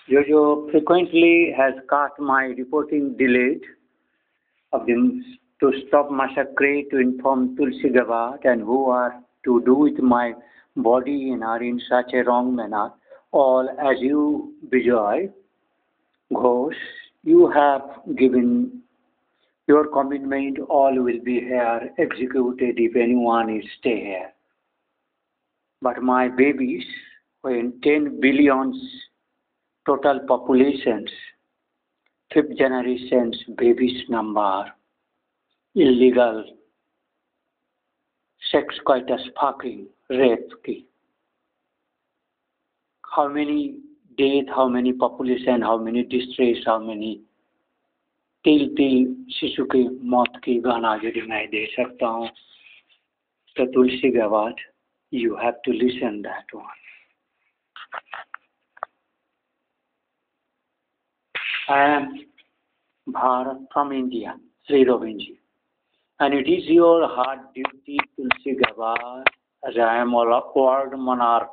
Jojo frequently has got my reporting delayed of them to stop massacre to inform Tulsi Gabbard and who are to do with my body and are in such a wrong manner. All as you, Bijoy Ghosh, you have given your commitment, all will be here executed if anyone is stay here. But my babies, when 10 billions total populations, fifth generations babies number, illegal sex coitus fucking, rape की. How many death, how many population, how many distress, how many तिल तिल शिशु की मौत की गाना यदि मैं दे सकता हूँ तो तुलसी गवाद you have to listen that one. I am Bharat from India, Sri Robinji, and it is your hard duty, Tulsi Gawad, as I am a world monarch.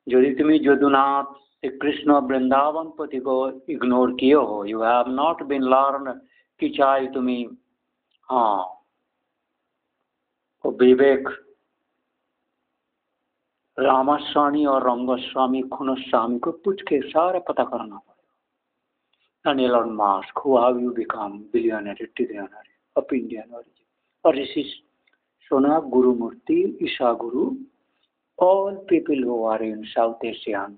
यदि तुम्हें यदुनाथ श्री कृष्ण वृंदावन पति को इग्नोर किए हो, you have not been learned कि चाहे तुम्हें वो विवेक रामास्वामी और रंगस्वामी खुनस्वामी को पूछ के सारा पता करना पड़ेगा. And Elon Musk, who have you become billionaire, trillionaire of Indian origin, or this is Sonam Gurumurthy, Isha Guru, all people who are in South Asian,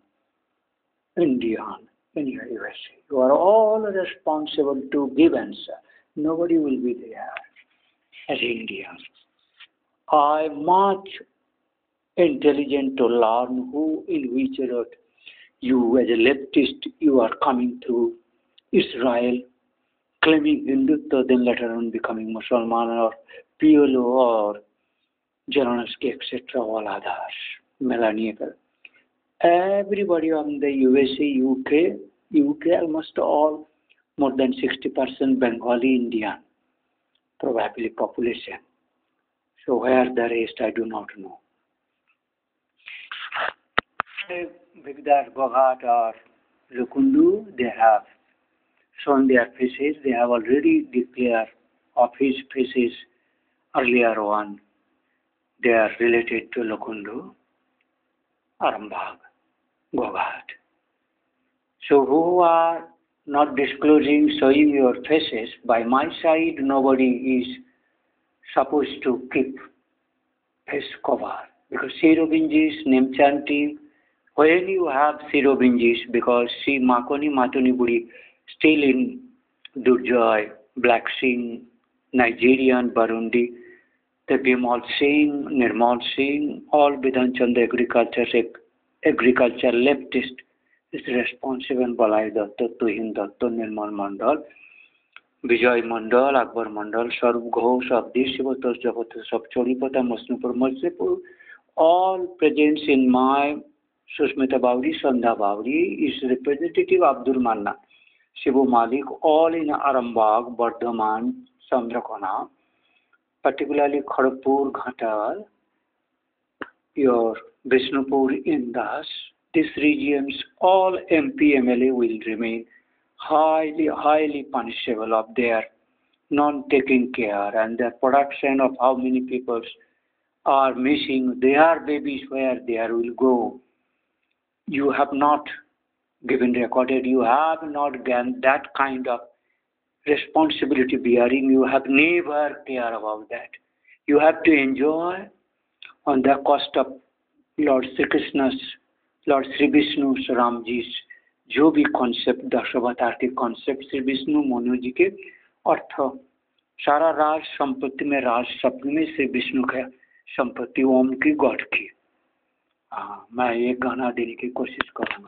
Indian, in USA, you are all responsible to give answer. Nobody will be there as Indian. I much intelligent to learn who in which road you as a leftist you are coming through Israel, claiming Hindutva, then later on becoming Muslim or PLO or Zelensky, etc., all others, Melania. Everybody on the USA, UK, almost all, more than 60% Bengali Indian, probably population. So where the rest, I do not know. Vigdar Bhagat or Lukundu, they have shown their faces. They have already declared of his faces earlier on. They are related to Lukundu, Arambag, Bhagat. So who are not disclosing, showing your faces, by my side, nobody is supposed to keep face cover. Because Sirobinji's name chanting, when you have Sirobinji's, because see Makoni Matoni Budi still in Durjoy, Black Singh, Nigerian, Burundi, the Bimal Singh, Nirmal Singh, all Bidhan Chand agriculture leftist is responsible. Balai Datta, Tuhin Datta, Nirmal Mandal, Vijay Mandal, Akbar Mandal, Sarup Ghosh, Abdi Shivatas, Javatas, Choripata, Masnupur, Masipur, all presence in my Susmita Bawri, Sandha Bawri is representative Abdul Manna, Shivu Malik, all in Arambag, Bardhaman, Samdrakona, particularly Kharagpur, Ghatal, your Vishnupur, Indas, these regions, all MP, MLA will remain highly punishable of their non-taking care and their production of how many people are missing their babies, where they will go. You have not given recorded, you have not given that kind of responsibility bearing, you have never care about that. You have to enjoy on the cost of Lord Sri Krishna's, Lord Sri Vishnu's, Ramji's, जो भी concept 10 अवतार के concept Shri Vishnu Monu जी के अर्थ सारा राज संपत्ति में राज सपने में श्री विष्णु का संपत्ति ओम की गॉड की. मैं ये गाना देने की कोशिश करूँगा.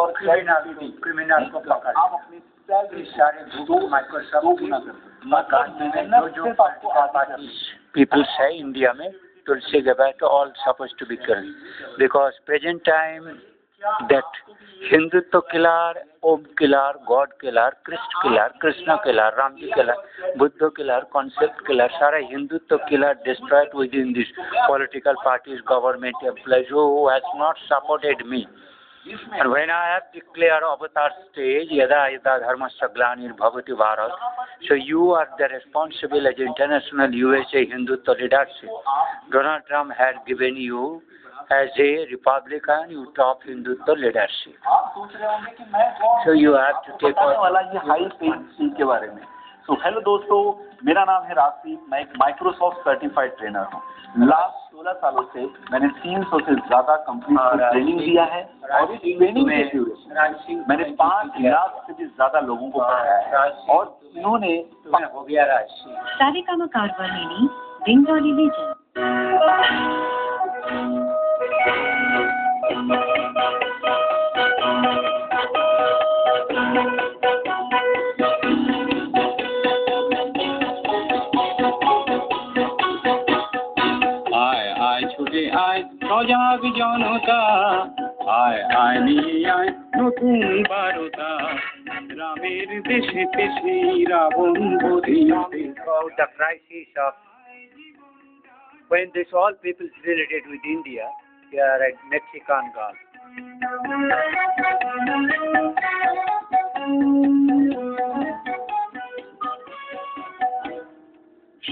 और क्रिमिनल को पकड़ सारे people say India में Tulsi Gabbard all supposed to be killed because present time that Hindutva killer, Om killer, God killer, Krishna killer, Ramji killer, Buddha killer, concept killer, Sara Hindutva killer destroyed within this political parties, government employees who has not supported me. And when I have declared avatar stage, yada yada dharmasya glanirvabati Bharat, so you are the responsible as international USA Hindutva leadership. Donald Trump had given you as a Republican, you top Hindutva leadership. So you have to take वाला ये high paid के बारे में. So hello दोस्तों, मेरा नाम है राशिद, मैं एक माइक्रोसॉफ्ट सर्टिफाइड ट्रेनर हूँ. लास्ट 16 सालों से मैंने 300 से ज्यादा कंपनी को ट्रेनिंग दिया है और इस ट्रेनिंग के ड्यूरेशन मैंने 5 लाख से भी ज्यादा लोगों को पढ़ाया है और इन्होंने हो गया राशि. सारेगामा कारवानी बेंगाली लीजेंड. সজাগ জনতা আয় আয় নিয়ে আয় নতুন বারতা রামের দেশে দেশে Ravan বধিতে. About the crisis of when this all peoples related with India, they are at Mexican Gulf.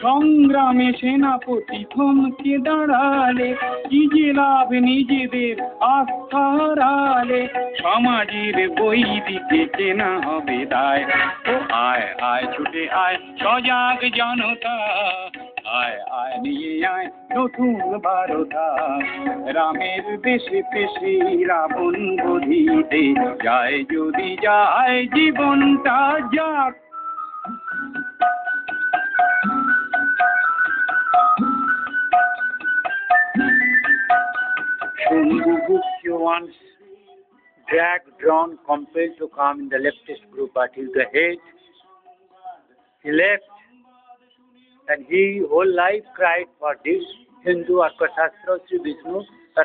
সংগ্রামে সেনাপতি থমকে দাঁড়ালে কি যে লাভ নিজেদের আস্থা হারালে সমাজের বই দিতে কেনা হবে দায়. ও আয় আয় ছুটে আয় সজাগ জনতা আয় আয় নিয়ে আয় নতুন বারতা রামের দেশে দেশে রাবণ বধিতে যায় যদি যায় জীবনটা যাক. Shungu once dragged, drawn, compelled to come in the leftist group, but he's the head. He left, and he whole life cried for this Hindu Arkashastra Sri Vishnu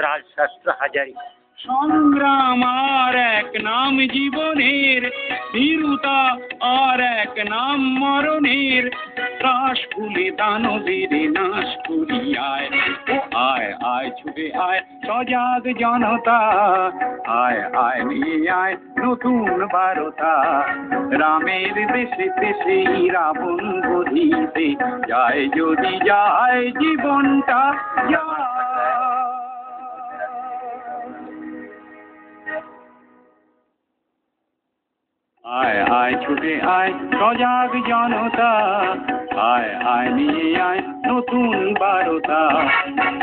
Raj Shastra Hajarika. সংগ্রাম আর এক নাম জীবনের, বীরতা আর এক নাম মরণের, ত্রাস ভুলে দানবের নাশ করি আয়. ও আয় আয় ছুটে আয় সজাগ জনতা আয় আয় নিয়ে আয় নতুন বারতা রামের দেশে দেশে রাবণ বধিতে যায় যদি যায় জীবনটা যায়. আয় আয় ছুটে আয় সজাগ জনতা আয় আয় নিয়ে আয় নতুন বারতা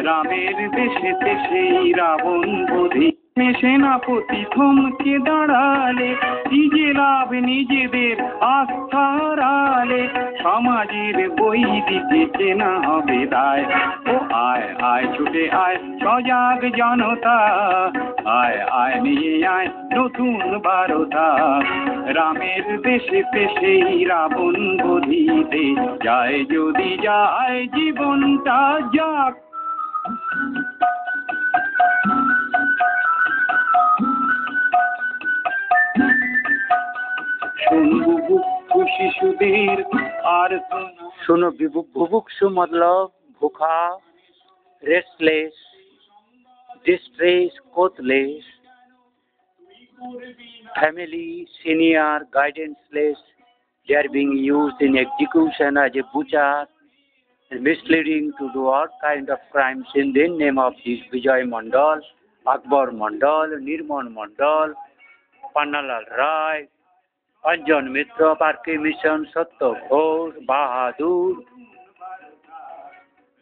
রামের দেশে দেশে রাবণ বধি সেনাপতি থমকে দাঁড়ালে কি যে লাভ নিজেদের আস্থা হারালে সমাজের বই দিতে কেনা হবে দায়. ও আয় আয় ছুটে আয় সজাগ জনতা আয় আয় নিয়ে আয় নতুন বারতা রামের দেশে দেশে রাবণ বধিতে যায় যদি যায় জীবনটা যাক. শিশুদের আর শোনো বুভুক্ষু मतलब भूखा, restless, distress, coatless, family, senior, guidanceless. They are being used in execution as a butcher and misleading to do all kind of crimes in the name of this Vijay Mandal, Akbar Mandal, Nirman Mandal, Pannalal Rai, Anjan Mitra, Parke Mission, Satya Ghosh, Bahadur,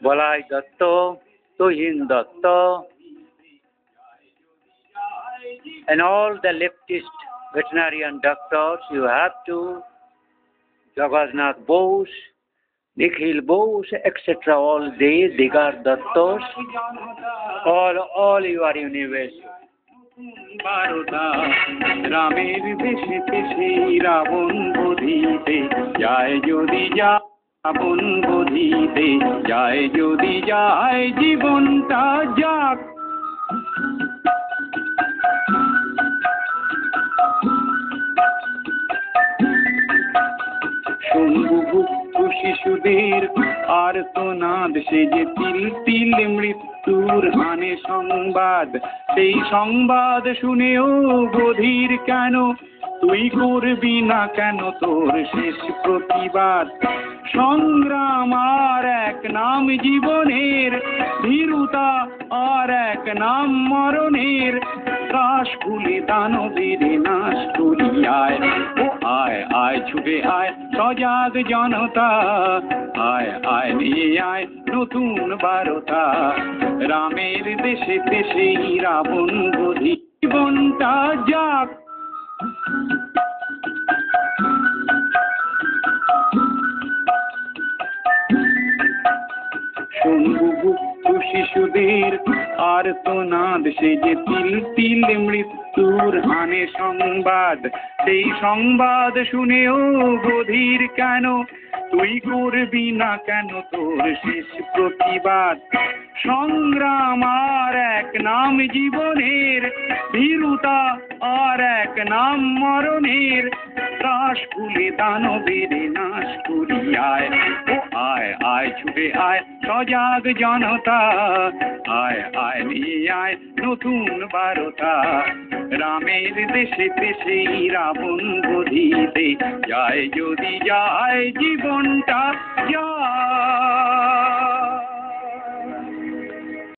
Balai Datta, Tuhin Datta, and all the leftist veterinarian doctors. You have to Jagannath Bose, Nikhil Bose, etc. All these Digar Dattas, all you are university. বারতা রামের দেশে দেশে রাবণ বধিতে যায় যদি যায় রাবণ বধিতে যায় যদি যায় জীবনটা যাক. শিশু শিশুদের আর্তনাদ, সে যে তিল তিল মৃত্যুর আনে সংবাদ, সেই সংবাদ শুনেও বধির কেন, তুই করবি না কেন তোর শেষ প্রতিবাদ? সংগ্রাম আর এক নাম জীবনের, ভীরুতা আর এক নাম মরণের, কাশ খুলে দানবের নাশ করি আয়, ও আয় আয় ছুটে আয় সজাগ জনতা, আয় আয় নিয়ে আয় নতুন বারতা, রামের দেশে দেশেই রাবণ বধি, জীবনটা যাক। শম্ভুগুপ্ত শিশুদের আর্তনাদ, সে যে তিল তিল মৃত্যুর আনে সংবাদ, সেই সংবাদ শুনেও বধির কেন, তুই করবি না কেন তোর শেষ প্রতিবাদ? সংগ্রাম আর এক নাম জীবনের, ভীরুতা আর এক নাম মরণের, কাশ খুলে দানবের নাশ করি আয়, ও আয় আয় ছুটে আয় সজাগ জনতা, আয় আয় নিয়ে আয় নতুন বারতা, রামের দেশে দেশেই রাবণ বধিতে যায়, যদি যায় জীবনটা যায়।